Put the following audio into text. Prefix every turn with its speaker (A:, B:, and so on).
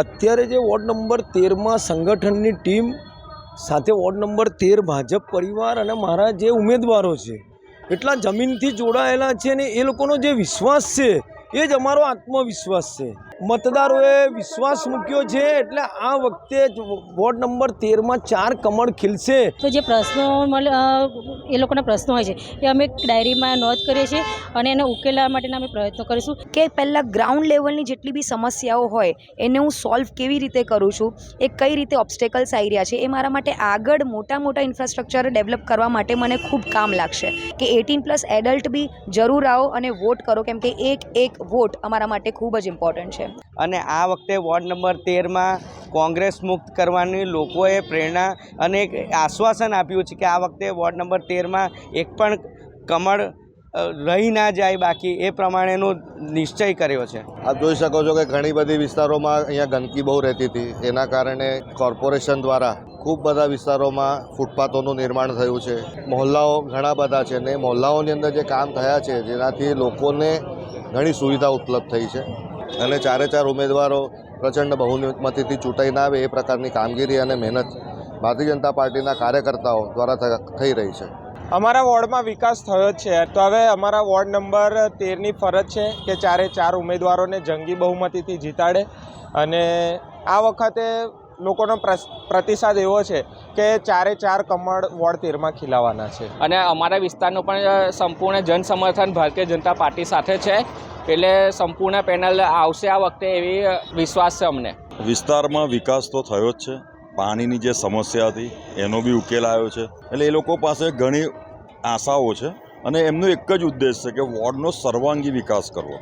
A: અત્યારે જે ward number 13માં સંગઠનની ટીમ સાથે વોર્ડ નંબર 13 ભાજપ પરિવાર અને મારા જે ઉમેદવારો છે એટલા જમીનથી જોડાયેલા છે અને એ લોકોનો જે વિશ્વાસ છે એ જ અમારો આત્મવિશ્વાસ છે। મતદારોએ વિશ્વાસ મૂક્યો છે એટલે આ વખતે વોર્ડ નંબર 13માં 4 કમળ ખીલશે।
B: તો જે પ્રશ્નો એ લોકોના પ્રશ્નો હોય છે એ અમે ડાયરીમાં નોંધ કરીએ છીએ અને એને ઉકેલવા માટેના અમે પ્રયત્નો કરીશું
C: કે પહેલાં ગ્રાઉન્ડ લેવલની જેટલી બી સમસ્યાઓ હોય એને હું સોલ્વ કેવી રીતે કરું છું, એ કઈ રીતે ઓબ્સ્ટેકલ્સ આવી રહ્યા છે, એ મારા માટે આગળ મોટા ઇન્ફ્રાસ્ટ્રક્ચર ડેવલપ કરવા માટે મને ખૂબ કામ લાગશે। કે 18+ એડલ્ટ બી જરૂર આવો અને વોટ કરો, કેમ કે એક વોટ અમારા માટે ખૂબ જ ઇમ્પોર્ટન્ટ છે।
D: અને આ વખતે વોર્ડ નંબર 13માં કોંગ્રેસ મુક્ત કરવાની લોકોએ પ્રેરણા અને એક આશ્વાસન આપ્યું છે કે આ વખતે વોર્ડ નંબર 13માં એક પણ કમળ રહી ના જાય બાકી, એ પ્રમાણેનો નિશ્ચય કર્યો છે।
E: આપ જોઈ શકો છો કે ઘણી બધી વિસ્તારોમાં અહીંયા ગંદકી બહુ રહેતી હતી, એના કારણે કોર્પોરેશન દ્વારા ખૂબ બધા વિસ્તારોમાં ફૂટપાથોનું નિર્માણ થયું છે। મહોલ્લાઓ ઘણા બધા છે ને મહોલ્લાઓની અંદર જે કામ થયા છે જેનાથી લોકોને ઘણી સુવિધા ઉપલબ્ધ થઈ છે અને 4 ઉમેદવારો પ્રચંડ બહુમતીથી ચૂંટાઈને આવે એ પ્રકારની કામગીરી અને મહેનત ભારતીય જનતા પાર્ટીના કાર્યકર્તાઓ દ્વારા થઈ રહી છે।
F: અમારા વોર્ડમાં વિકાસ થયો જ છે, તો હવે અમારા વોર્ડ નંબર 13ની ફરજ છે કે 4 ઉમેદવારોને જંગી બહુમતીથી જીતાડે અને આ વખતે લોકોનો પ્રતિસાદ એવો છે કે 4 કમળ વોર્ડ 13માં ખીલાવાના છે
G: અને અમારા વિસ્તારનું પણ સંપૂર્ણ જનસમર્થન ભારતીય જનતા પાર્ટી સાથે છે, એટલે સંપૂર્ણ પેનલ આવશે આ વખતે એવી વિશ્વાસ છે અમને।
H: વિસ્તારમાં વિકાસ તો થયો જ છે, પાણીની જે સમસ્યા હતી એનો બી ઉકેલ આવ્યો છે, એટલે એ લોકો પાસે ઘણી આશાઓ છે અને એમનો એક જ ઉદ્દેશ છે કે વોર્ડનો સર્વાંગી વિકાસ કરવો।